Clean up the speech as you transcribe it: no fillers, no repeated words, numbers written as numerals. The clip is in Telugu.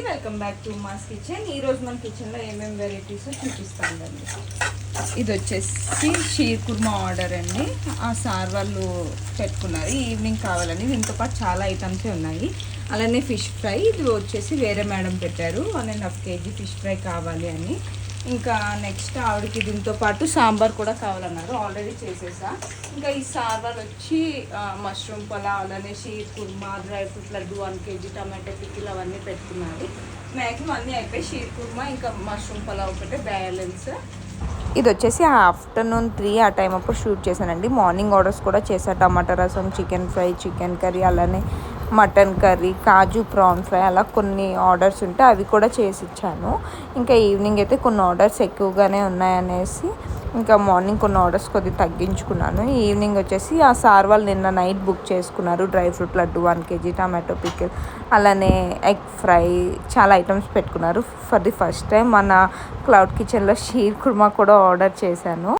Welcome back to mass kitchen. ఈరోజు మన కిచెన్లో ఏమేమి వెరైటీస్ చూపిస్తానండి. ఇది వచ్చేసి షీర్ కుర్మా ఆర్డర్ అండి. ఆ సార్ వాళ్ళు పెట్టుకున్నారు, ఈవినింగ్ కావాలని. దీంతో పాటు చాలా ఐటమ్సే ఉన్నాయి. అలానే ఫిష్ ఫ్రై, ఇది వచ్చేసి వేరే మేడం పెట్టారు 1.5 kg ఫిష్ ఫ్రై కావాలి అని. ఇంకా నెక్స్ట్ ఆవిడకి దీంతో పాటు సాంబార్ కూడా కావాలన్నారు, ఆల్రెడీ చేసేసా. ఇంకా ఈ సాంబార్ వచ్చి మష్రూమ్ పలావ్, అలానే sheer khurma, dry fruit laddu 1 kg, tomato pickle అవన్నీ పెట్టుకున్నారు. మ్యాక్సిమం అన్నీ అయిపోయి షీర్ కుర్మా ఇంకా మష్రూమ్ పలావ్ ఒకటే బ్యాలెన్స్. ఇది వచ్చేసి ఆఫ్టర్నూన్ 3 ఆ టైం అప్పుడు షూట్ చేశానండి. మార్నింగ్ ఆర్డర్స్ కూడా చేశాను, టమాటా రసం, చికెన్ ఫ్రై, చికెన్ కర్రీ, అలానే మటన్ కర్రీ, కాజు ప్రాన్ ఫ్రై, అలా కొన్ని ఆర్డర్స్ ఉంటే అవి కూడా చేసి ఇచ్చాను. ఇంకా ఈవినింగ్ అయితే కొన్ని ఆర్డర్స్ ఎక్కువగానే ఉన్నాయనేసి ఇంకా మార్నింగ్ కొన్ని ఆర్డర్స్ కొద్దిగా తగ్గించుకున్నాను. ఈవినింగ్ వచ్చేసి ఆ సార్ వాళ్ళు నిన్న నైట్ బుక్ చేసుకున్నారు. Dry fruit laddu 1 kg, tomato pickle, అలానే ఎగ్ ఫ్రై, చాలా ఐటమ్స్ పెట్టుకున్నారు. ఫర్ ది ఫస్ట్ టైం మన క్లౌడ్ కిచెన్లో షీర్ కుర్మా కూడా ఆర్డర్ చేశాను.